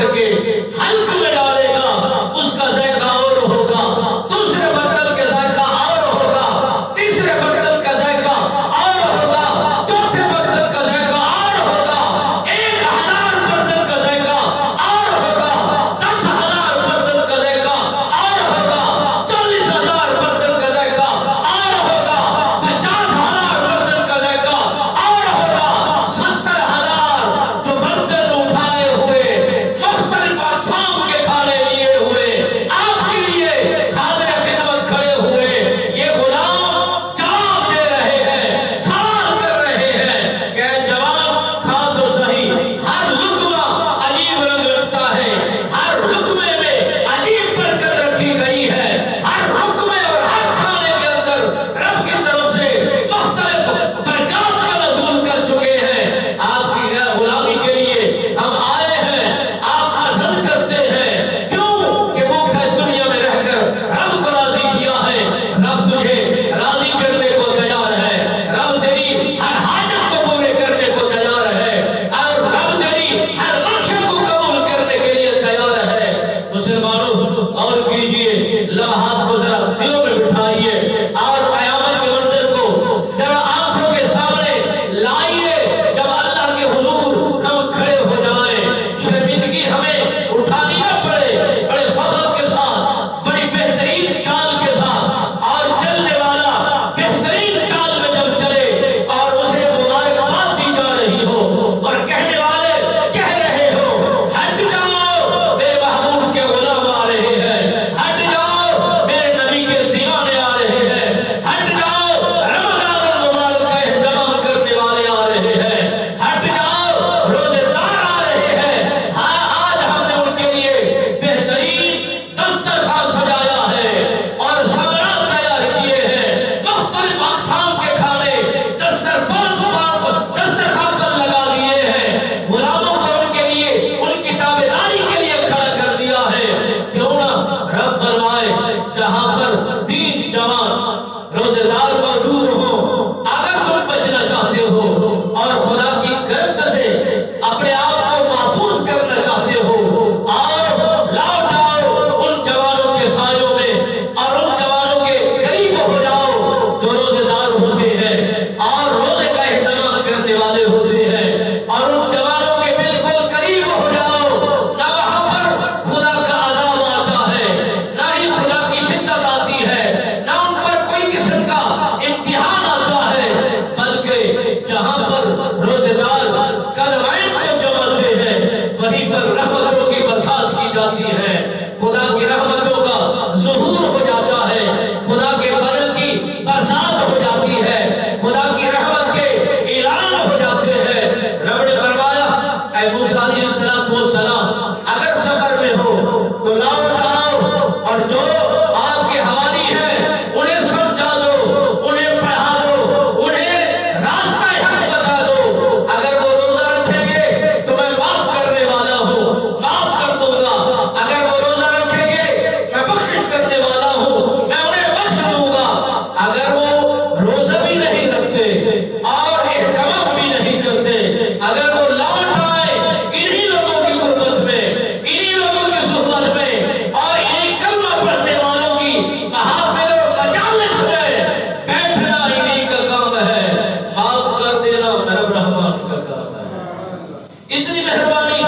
کر کے حلق میں ڈالے گا اس کا ذائقہ اور ہوگا، دوسرے برتن کا ذائقہ اور ہوگا، تیسرے برتن کا ذائقہ اور ہوگا، چوتھے برتن کا ذائقہ اور ہوگا، 1000 برتن کا ذائقہ اور ہوگا، 10,000 برتن کا ذائقہ اور ہوگا، 40,000 برتن کا ذائقہ اور ہوگا، 50,000 برتن کا ذائقہ اور ہوگا، 70,000 جو برتن اٹھائے ہوئے مختلف اقسام کے کھانے لیے ہوئے آپ کے لیے حاضر خدمت کھڑے ہوئے یہ غلام جواب دے رہے ہیں، سوال کر رہے ہیں کہ اے جوان کھا تو صحیح، ہر لقمہ عجیب رنگ رکھتا ہے، ہر لقمے میں عجیب برکت رکھی گئی ہے، ہر لقمے اور ہر کھانے کے اندر رب کی طرف سے مختلف برکات کا نزول کر چکے ہیں۔ آپ کی غلامی کے لیے ہم آئے ہیں، آپ پسند کرتے ہیں، کیوں کہ وہ دنیا میں رہ کر رب کو راضی کیا ہے، رب تجھے راضی کرنے کو تیار ہے، رب تیری ہر حاجت کو پورے کرنے کو تیار ہے، اور رب تیری ہر منشا کو قبول کرنے کے لیے تیار ہے۔ مسلمانوں اور کیجئے، لمحات کو ذرا دلوں میں بٹھائیے اور قیامت کے منظر کو ذرا آنکھوں کے سامنے لائیے، جب اللہ کے حضور ہم کھڑے ہو جائیں، شرمندگی ہمیں اٹھانی نہ پڑے، بڑے فضل کے ساتھ، بڑی بہترین چال کے ساتھ، اور چلنے والا بہترین چال میں جب چلے اور اسے مبارکباد دی جا رہی ہو اور کہنے والے کہہ رہے ہو ہٹ جاؤ میرے محبوب کے غلام آ رہے ہیں، ہٹ جاؤ میرے نبی کے دیوانے آ رہے ہیں، ہٹ جاؤ رمضان المبارک کا اہتمام کرنے والے آ رہے ہیں، ہٹ جاؤ روزے دار آ رہے ہیں، ہاں آج ہم نے ان کے لیے بہترین دسترخوان سجایا ہے اور سمرات تیار کیے ہیں، مختلف اقسام کے کھانے دسترخوان پر لگا دیے ہیں، غلاموں کو ان کے لیے ان کی تابعداری کے لیے کھڑا کر دیا ہے۔ کیوں نہ رب فرمائے جہاں پر 3 جوان روزے دار موجود ہوں، اگر تم بچنا چاہتے ہو اور خدا کی گرفت سے اپنے آپ کو محفوظ کرنا چاہتے ہو، آؤ لوٹ آؤ ان جوانوں کے سایوں میں اور ان جوانوں کے قریب ہو جاؤ جو روزے دار ہوتے ہیں اور روزے کا اہتمام کرنے والے ہوتے ہیں، اور ان جوانوں کے بالکل قریب ہو جاؤ، نہ وہاں پر خدا کا عذاب آتا ہے، نہ ہی خدا کی شدت آتی ہے، نہ ان پر کوئی قسم کا امتحان آتا ہے، بلکہ جہاں پر روزے دار قدمین کو جماتے ہیں وہیں پر رحمتوں کی برسات کی جاتی ہے، خدا کی رحمتوں کا ظہور ہو جاتا ہے، خدا کے فضل کی برسات ہو جاتی ہے، خدا کی رحمت کے اعلان ہو جاتے ہیں۔ رب نے فرمایا اے موسیٰ علیہ السلام اگر سفر میں ہو تو لوٹ آؤ اور جو آپ کے حوالی ہیں انہیں سمجھا دو، انہیں پڑھا دو، انہیں راستہ حق بتا دو، اگر وہ روزہ رکھیں گے تو میں معاف کرنے والا ہوں، معاف کر دوں گا، اگر وہ روزہ رکھیں گے میں بخشش کرنے والا ہوں، میں انہیں بخش دوں گا، اگر وہ روزہ بھی نہیں رکھتے اور اہتمام بھی نہیں کرتے، اگر وہ لوٹ آئے انہی لوگوں کی غربت میں، انہی لوگوں کی صحبت میں اور انہی کلمہ پڑھنے والوں کی محافل اور مجالس میں بیٹھنا انہی کا کام ہے، معاف کر دینا رب رحمان کا کام ہے۔ اتنی مہربانی،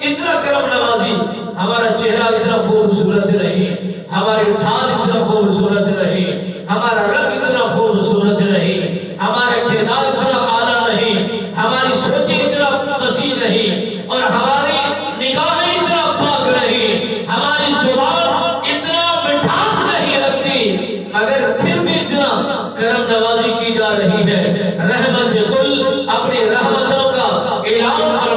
اتنا کرم نوازی، ہمارا چہرہ اتنا خوبصورت رہی، ہماری ڈھال اتنا خوبصورت رہی، ہمارا رنگ اتنا خوبصورت رہی، ہمارا کردار اتنا اعلیٰ نہیں، ہماری سوچیں اتنا وسیع نہیں، اور ہماری نگاہیں اتنا پاک نہیں، ہماری زبان اتنا مٹھاس نہیں رکھتی، مگر پھر بھی اتنا کرم نوازی کی جا رہی ہے۔ رحمت کل اپنی رحمتوں کا اعلان